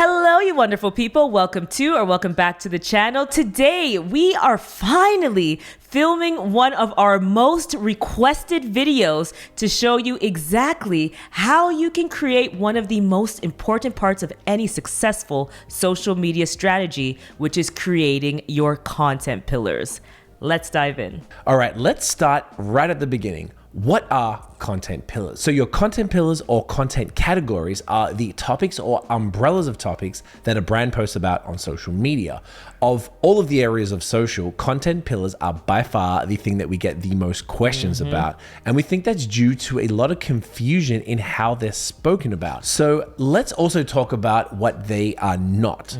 Hello, you wonderful people. Welcome back to the channel. Today, we are finally filming one of our most requested videos to show you exactly how you can create one of the most important parts of any successful social media strategy, which is creating your content pillars. Let's dive in. All right, let's start right at the beginning. What are content pillars? So your content pillars or content categories are the topics or umbrellas of topics that a brand posts about on social media. Of all of the areas of social, content pillars are by far the thing that we get the most questions about. And we think that's due to a lot of confusion in how they're spoken about. So let's also talk about what they are not.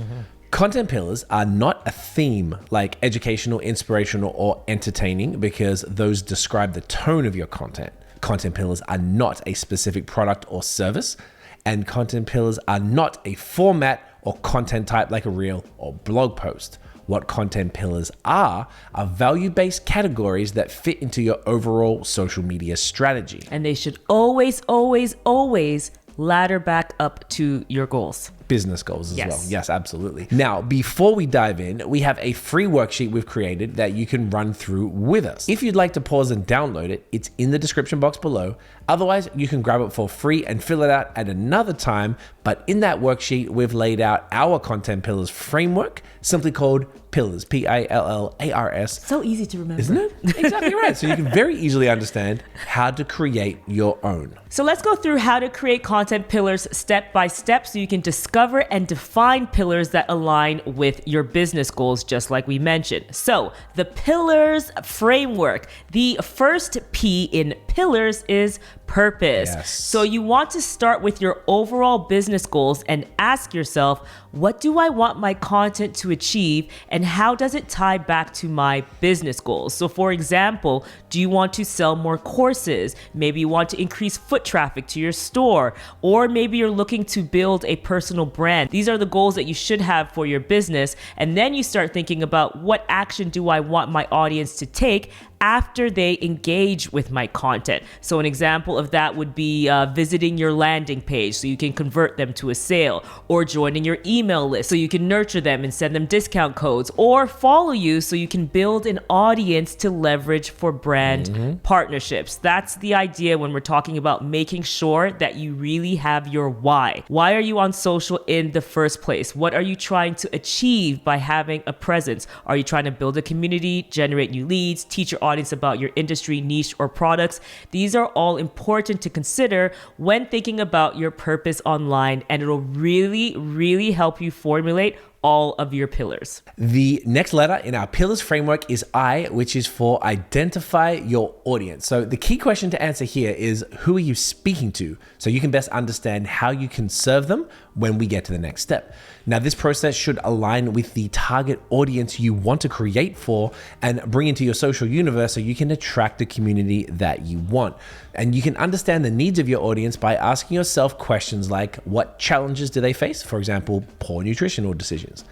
Content pillars are not a theme like educational, inspirational, or entertaining because those describe the tone of your content. Content pillars are not a specific product or service, and content pillars are not a format or content type like a reel or blog post. What content pillars are value-based categories that fit into your overall social media strategy. And they should always, always, always ladder back up to your goals. Business goals as well. Yes, absolutely. Now, before we dive in, we have a free worksheet we've created that you can run through with us. If you'd like to pause and download it, it's in the description box below. Otherwise, you can grab it for free and fill it out at another time. But in that worksheet, we've laid out our content pillars framework, simply called Pillars, P-I-L-L-A-R-S. So easy to remember. Isn't it? Exactly right. So you can very easily understand how to create your own. So let's go through how to create content pillars step by step so you can discover and define pillars that align with your business goals, just like we mentioned. So the pillars framework, the first P in pillars is purpose. Yes. So you want to start with your overall business goals and ask yourself, what do I want my content to achieve and how does it tie back to my business goals? So for example, do you want to sell more courses? Maybe you want to increase foot traffic to your store, or maybe you're looking to build a personal brand. These are the goals that you should have for your business. And then you start thinking about what action do I want my audience to take after they engage with my content. So an example of that would be visiting your landing page so you can convert them to a sale, or joining your email list so you can nurture them and send them discount codes, or follow you so you can build an audience to leverage for brand partnerships. That's the idea when we're talking about making sure that you really have your why. Why are you on social in the first place? What are you trying to achieve by having a presence? Are you trying to build a community, generate new leads, teach your audience about your industry, niche, or products? These are all important to consider when thinking about your purpose online, and it'll really, really help you formulate all of your pillars. The next letter in our pillars framework is I, which is for identify your audience. So the key question to answer here is, who are you speaking to? So you can best understand how you can serve them when we get to the next step. Now, this process should align with the target audience you want to create for and bring into your social universe so you can attract the community that you want. And you can understand the needs of your audience by asking yourself questions like, what challenges do they face? For example, poor nutritional decisions.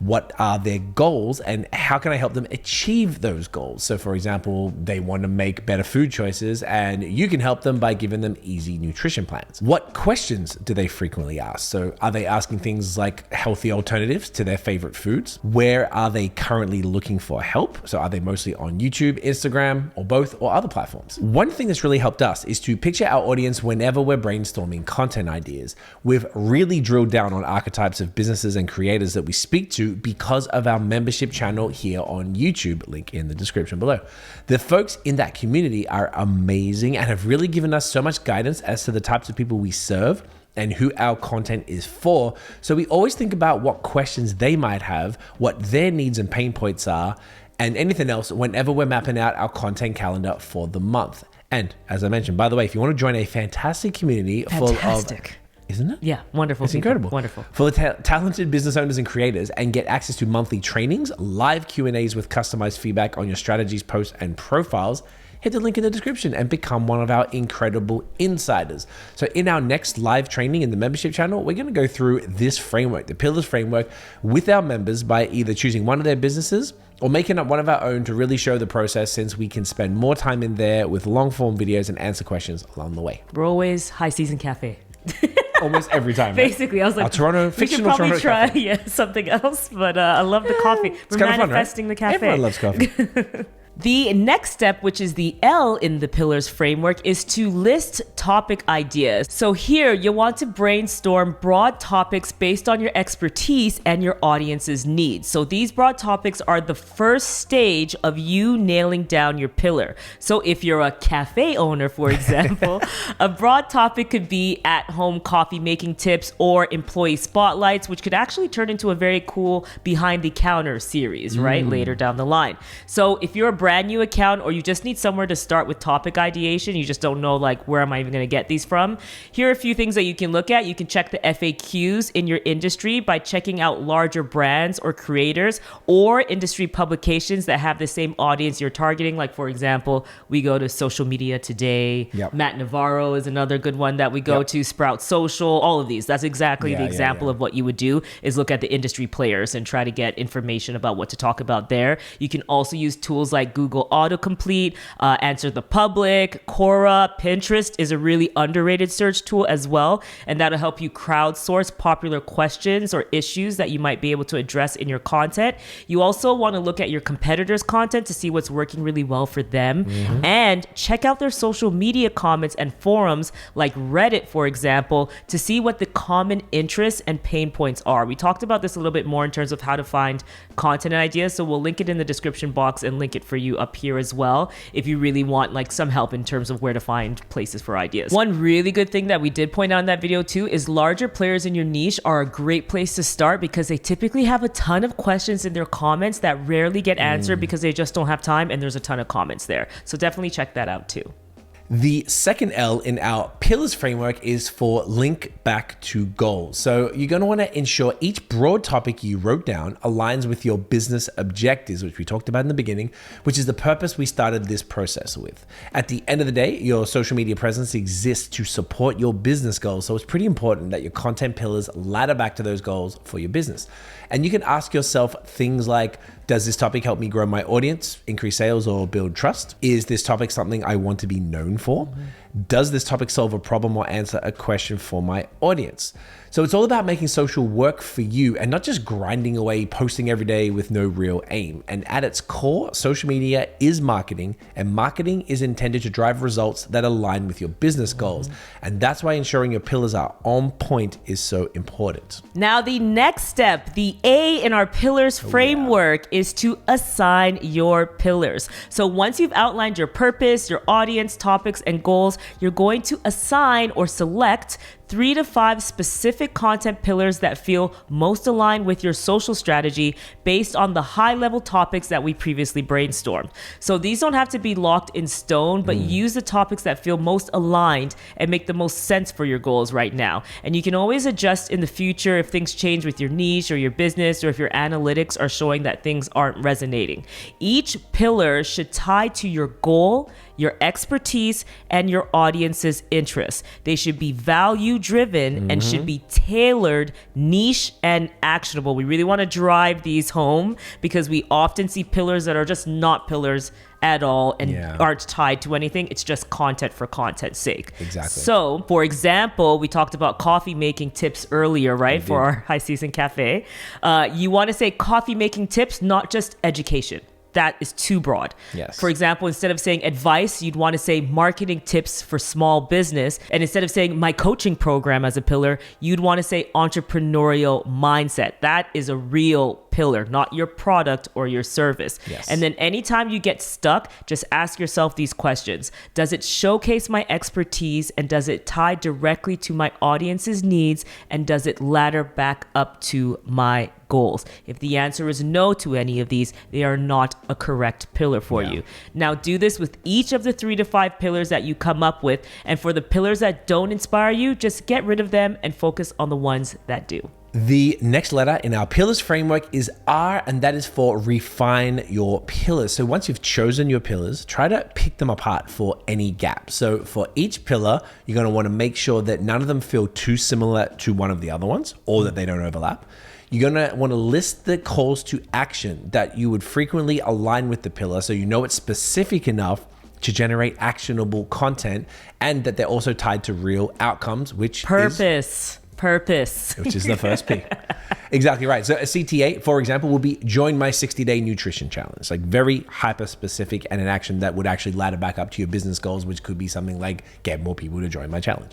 What are their goals and how can I help them achieve those goals? So for example, they want to make better food choices and you can help them by giving them easy nutrition plans. What questions do they frequently ask? So are they asking things like healthy alternatives to their favorite foods? Where are they currently looking for help? So are they mostly on YouTube, Instagram, or both, or other platforms? One thing that's really helped us is to picture our audience whenever we're brainstorming content ideas. We've really drilled down on archetypes of businesses and creators that we speak to because of our membership channel here on YouTube, link in the description below. The folks in that community are amazing and have really given us so much guidance as to the types of people we serve and who our content is for. So we always think about what questions they might have, what their needs and pain points are, and anything else whenever we're mapping out our content calendar for the month. And as I mentioned, by the way, if you want to join a fantastic community full of... Isn't it? Yeah, wonderful. It's incredible. Wonderful. For the talented business owners and creators, and get access to monthly trainings, live Q&As with customized feedback on your strategies, posts, and profiles, hit the link in the description and become one of our incredible insiders. So in our next live training in the membership channel, we're going to go through this framework, the Pillars framework, with our members by either choosing one of their businesses or making up one of our own to really show the process, since we can spend more time in there with long form videos and answer questions along the way. We're always High Season Cafe. almost every time. Basically, I was like, Toronto, we should fictional probably Toronto try cafe. something else. But I love the coffee. We're kind of fun, right? manifesting the cafe. Everyone loves coffee. The next step, which is the L in the pillars framework, is to list topic ideas. So here you'll want to brainstorm broad topics based on your expertise and your audience's needs. So these broad topics are the first stage of you nailing down your pillar. So if you're a cafe owner, for example, a broad topic could be at-home coffee making tips or employee spotlights, which could actually turn into a very cool behind the counter series, right? Later down the line. So if you're a brand new account or you just need somewhere to start with topic ideation, you just don't know like where am I even going to get these from, here are a few things that you can look at. You can check the FAQs in your industry by checking out larger brands or creators or industry publications that have the same audience you're targeting. Like for example, we go to Social Media Today. Yep. Matt Navarro is another good one that we go to, Sprout Social, all of these. That's exactly the example of what you would do, is look at the industry players and try to get information about what to talk about there. You can also use tools like Google Autocomplete, Answer the Public, Quora, Pinterest is a really underrated search tool as well, and that'll help you crowdsource popular questions or issues that you might be able to address in your content. You also want to look at your competitors' content to see what's working really well for them, and check out their social media comments and forums like Reddit, for example, to see what the common interests and pain points are. We talked about this a little bit more in terms of how to find content and ideas, so we'll link it in the description box and link it for you up here as well if you really want like some help in terms of where to find places for ideas. One really good thing that we did point out in that video too is larger players in your niche are a great place to start because they typically have a ton of questions in their comments that rarely get answered because they just don't have time, and there's a ton of comments there. So definitely check that out too. The second L in our pillars framework is for link back to goals. So you're going to want to ensure each broad topic you wrote down aligns with your business objectives, which we talked about in the beginning, which is the purpose we started this process with. At the end of the day, your social media presence exists to support your business goals. So it's pretty important that your content pillars ladder back to those goals for your business. And you can ask yourself things like, does this topic help me grow my audience, increase sales, or build trust? Is this topic something I want to be known for? Does this topic solve a problem or answer a question for my audience? So it's all about making social work for you and not just grinding away, posting every day with no real aim. And at its core, social media is marketing, and marketing is intended to drive results that align with your business goals. And that's why ensuring your pillars are on point is so important. Now, the next step, the A in our pillars framework, is to assign your pillars. So once you've outlined your purpose, your audience, topics, and goals, you're going to assign or select 3 to 5 specific content pillars that feel most aligned with your social strategy based on the high-level topics that we previously brainstormed. So these don't have to be locked in stone, but use the topics that feel most aligned and make the most sense for your goals right now. And you can always adjust in the future if things change with your niche or your business, or if your analytics are showing that things aren't resonating. Each pillar should tie to your goal, your expertise, and your audience's interests. They should be value driven and should be tailored, niche, and actionable. We really want to drive these home because we often see pillars that are just not pillars at all and aren't tied to anything. It's just content for content's sake. Exactly. So, for example, we talked about coffee making tips earlier, right? For our High Season Cafe. You want to say coffee making tips, not just education. That is too broad. Yes. For example, instead of saying advice, you'd want to say marketing tips for small business. And instead of saying my coaching program as a pillar, you'd want to say entrepreneurial mindset. That is a real pillar, not your product or your service. Yes. And then anytime you get stuck, just ask yourself these questions. Does it showcase my expertise, and does it tie directly to my audience's needs, and does it ladder back up to my goals? If the answer is no to any of these, they are not a correct pillar for you. Now do this with each of the 3 to 5 pillars that you come up with. And for the pillars that don't inspire you, just get rid of them and focus on the ones that do. The next letter in our pillars framework is R, and that is for refine your pillars. So once you've chosen your pillars, try to pick them apart for any gaps. So for each pillar, you're going to want to make sure that none of them feel too similar to one of the other ones, or that they don't overlap. You're going to want to list the calls to action that you would frequently align with the pillar, so you know it's specific enough to generate actionable content, and that they're also tied to real outcomes, which Purpose. is the first P. Exactly right. So a CTA, for example, will be join my 60-day nutrition challenge, like very hyper specific and an action that would actually ladder back up to your business goals, which could be something like get more people to join my challenge.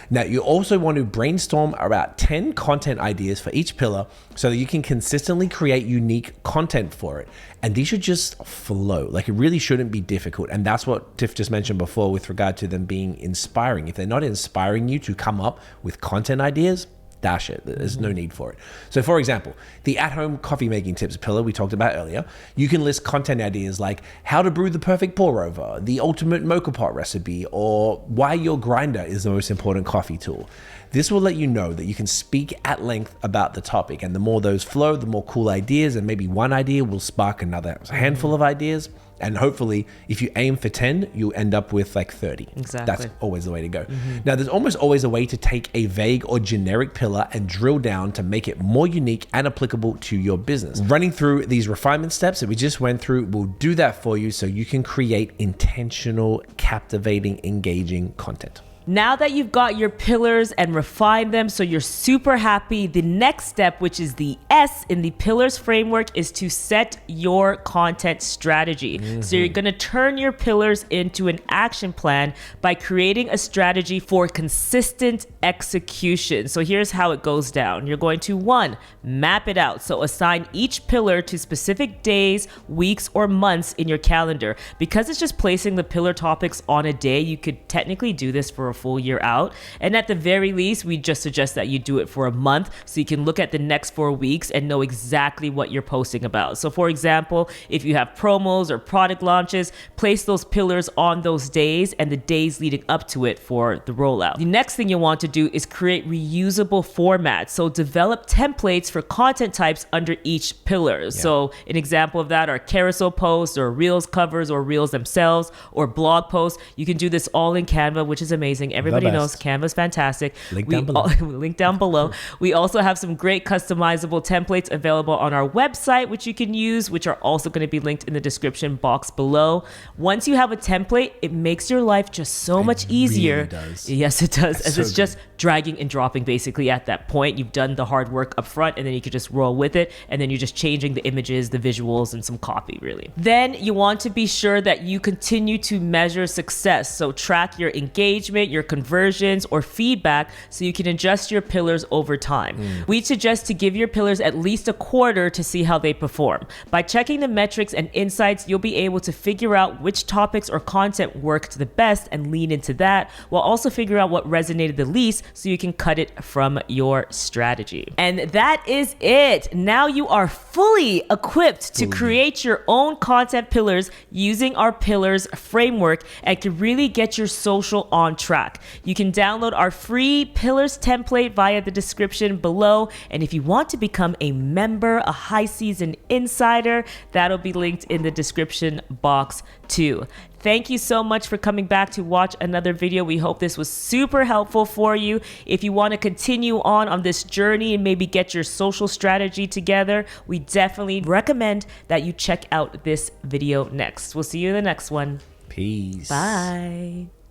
Now, you also want to brainstorm about 10 content ideas for each pillar so that you can consistently create unique content for it. And these should just flow. Like, it really shouldn't be difficult. And that's what Tiff just mentioned before with regard to them being inspiring. If they're not inspiring you to come up with content ideas, dash it. There's no need for it. So for example, the at-home coffee making tips pillar we talked about earlier, you can list content ideas like how to brew the perfect pour over, the ultimate mocha pot recipe, or why your grinder is the most important coffee tool. This will let you know that you can speak at length about the topic, and the more those flow, the more cool ideas, and maybe one idea will spark another handful of ideas. And hopefully, if you aim for 10, you'll end up with like 30. Exactly. That's always the way to go. Now, there's almost always a way to take a vague or generic pillar and drill down to make it more unique and applicable to your business. Running through these refinement steps that we just went through will do that for you so you can create intentional, captivating, engaging content. Now that you've got your pillars and refined them so you're super happy, the next step, which is the S in the pillars framework, is to set your content strategy. So you're going to turn your pillars into an action plan by creating a strategy for consistent execution. So here's how it goes down. You're going to 1, map it out. So assign each pillar to specific days, weeks, or months in your calendar. Because it's just placing the pillar topics on a day, you could technically do this for a full year out. And at the very least, we just suggest that you do it for a month so you can look at the next 4 weeks and know exactly what you're posting about. So for example, if you have promos or product launches, place those pillars on those days and the days leading up to it for the rollout. The next thing you want to do is create reusable formats. So develop templates for content types under each pillar. So an example of that are carousel posts or reels covers or reels themselves or blog posts. You can do this all in Canva, which is amazing. Everybody knows Canva's fantastic. Link down below. Link down below. We also have some great customizable templates available on our website, which you can use, which are also going to be linked in the description box below. Once you have a template, it makes your life just so much easier. Really does. Yes, it does. As so it's just dragging and dropping basically at that point. You've done the hard work up front and then you can just roll with it. And then you're just changing the images, the visuals, and some copy really. Then you want to be sure that you continue to measure success. So track your engagement, your conversions, or feedback so you can adjust your pillars over time. We suggest to give your pillars at least a quarter to see how they perform. By checking the metrics and insights, you'll be able to figure out which topics or content worked the best and lean into that, while also figure out what resonated the least so you can cut it from your strategy. And that is it. Now you are fully equipped to create your own content pillars using our pillars framework and can really get your social on track. You can download our free pillars template via the description below. And if you want to become a member, a high season insider, that'll be linked in the description box too. Thank you so much for coming back to watch another video. We hope this was super helpful for you. If you want to continue on this journey and maybe get your social strategy together, we definitely recommend that you check out this video next. We'll see you in the next one. Peace. Bye.